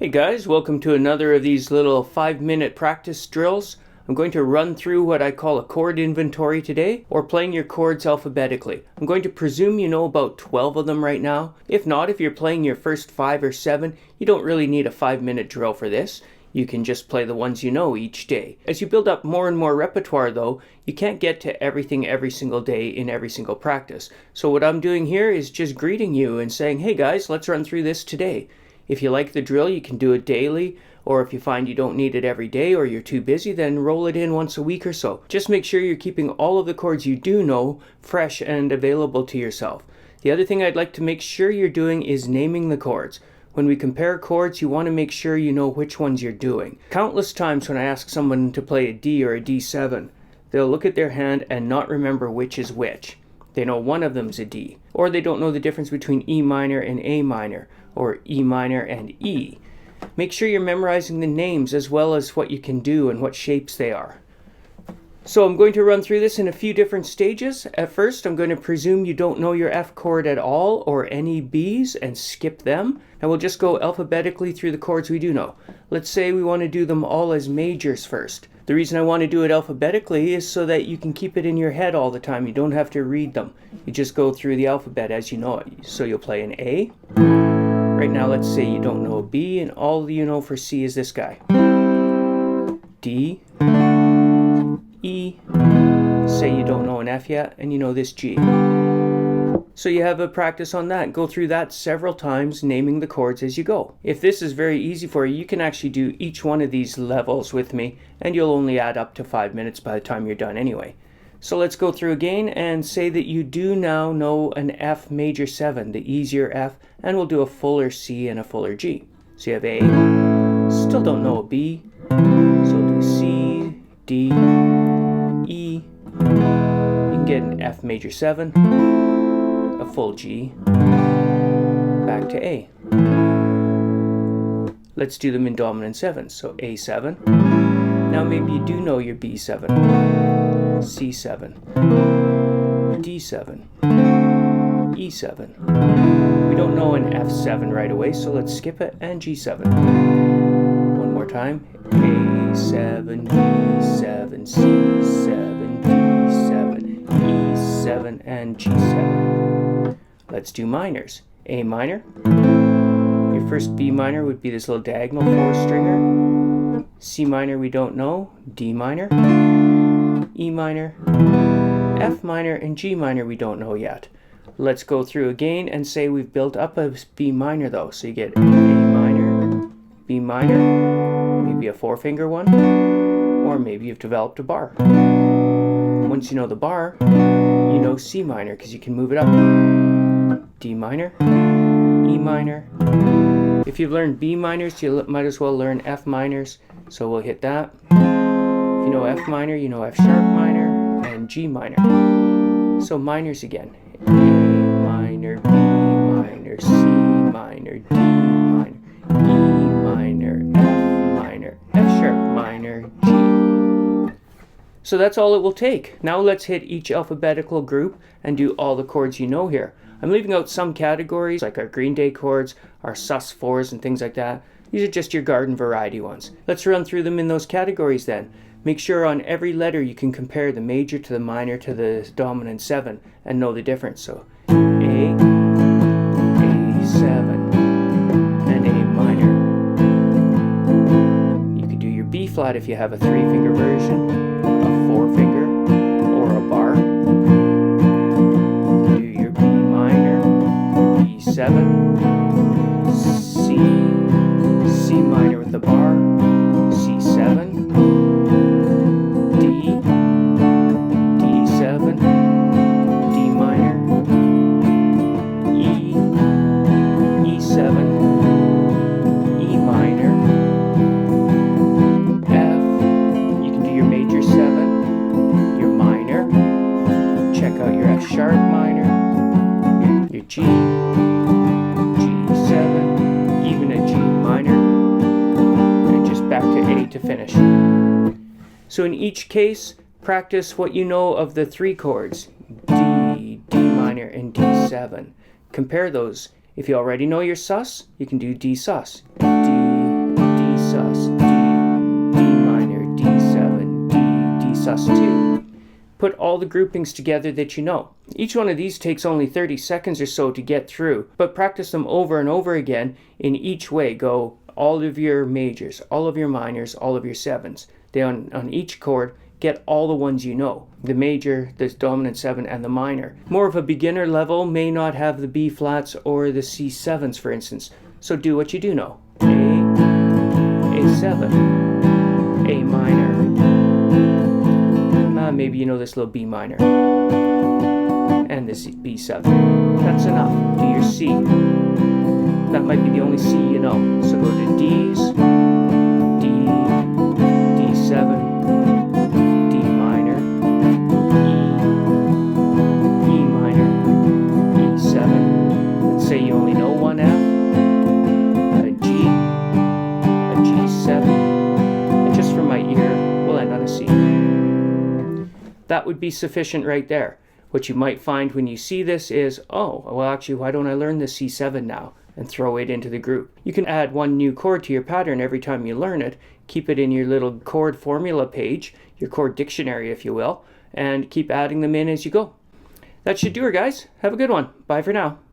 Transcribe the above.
Hey guys, welcome to another of these little 5-minute practice drills. I'm going to run through what I call a chord inventory today, or playing your chords alphabetically. I'm going to presume you know about 12 of them right now. If not, if you're playing your first 5 or 7, you don't really need a 5-minute drill for this. You can just play the ones you know each day. As you build up more and more repertoire though, you can't get to everything every single day in every single practice. So what I'm doing here is just greeting you and saying, hey guys, let's run through this today. If you like the drill, you can do it daily, or if you find you don't need it every day or you're too busy, then roll it in once a week or so. Just make sure you're keeping all of the chords you do know fresh and available to yourself. The other thing I'd like to make sure you're doing is naming the chords. When we compare chords, you want to make sure you know which ones you're doing. Countless times when I ask someone to play a D or a D7, they'll look at their hand and not remember which is which. They know one of them's a D, or they don't know the difference between E minor and A minor, or E minor and E. Make sure you're memorizing the names as well as what you can do and what shapes they are. So I'm going to run through this in a few different stages. At first, I'm going to presume you don't know your F chord at all or any Bs and skip them. And we'll just go alphabetically through the chords we do know. Let's say we want to do them all as majors first. The reason I want to do it alphabetically is so that you can keep it in your head all the time. You don't have to read them. You just go through the alphabet as you know it. So you'll play an A. Right now, let's say you don't know a B, and all you know for C is this guy. D, E, say you don't know an F yet, and you know this G. So you have a practice on that. Go through that several times, naming the chords as you go. If this is very easy for you, you can actually do each one of these levels with me, and you'll only add up to 5 minutes by the time you're done anyway. So let's go through again and say that you do now know an F major 7, the easier F, and we'll do a fuller C and a fuller G. So you have A, still don't know a B, so we'll do C, D, E, you can get an F major 7, a full G, back to A. Let's do them in dominant 7, so A7, now maybe you do know your B7, C7, D7, E7. We don't know an F7 right away, so let's skip it, and G7. One more time. A7, B7, C7, D7, E7, and G7. Let's do minors. A minor. Your first B minor would be this little diagonal 4-stringer. C minor we don't know. D minor. E minor, F minor, and G minor we don't know yet. Let's go through again and say we've built up a B minor though. So you get A minor, B minor, maybe a 4-finger one, or maybe you've developed a bar. Once you know the bar, you know C minor because you can move it up. D minor, E minor. If you've learned B minors, you might as well learn F minors, so we'll hit that. You know F minor, you know F sharp minor, and G minor. So minors again. A minor, B minor, C minor, D minor, E minor, F minor, F sharp minor, G. So that's all it will take. Now let's hit each alphabetical group and do all the chords you know here. I'm leaving out some categories like our Green Day chords, our sus4s and things like that. These are just your garden variety ones. Let's run through them in those categories then. Make sure on every letter you can compare the major to the minor to the dominant 7 and know the difference. So A, A7, and A minor. You could do your B flat if you have a 3-finger version, a 4-finger, or a bar. You can do your B minor, B7, C minor with the bar, C7, sharp minor, your G, G7, even a G minor, and just back to A to finish. So in each case, practice what you know of the 3 chords, D, D minor, and D7. Compare those. If you already know your sus, you can do D sus, D, sus2. Put all the groupings together that you know. Each one of these takes only 30 seconds or so to get through, but practice them over and over again in each way. Go all of your majors, all of your minors, all of your sevens. Then on each chord, get all the ones you know. The major, the dominant 7, and the minor. More of a beginner level may not have the B flats or the C7s, for instance. So do what you do know. A7, A minor. Maybe you know this little B minor. And this B7. That's enough. Do your C. That might be the only C you know. So go to D's, D, D7, D minor, E minor, E7. Let's say you only know one F, a G7, and just from my ear, we'll end on a C. That would be sufficient right there. What you might find when you see this is, oh, well actually, why don't I learn the C7 now? And throw it into the group. You can add one new chord to your pattern every time you learn it. Keep it in your little chord formula page, your chord dictionary if you will, and keep adding them in as you go. That should do it, guys. Have a good one. Bye for now.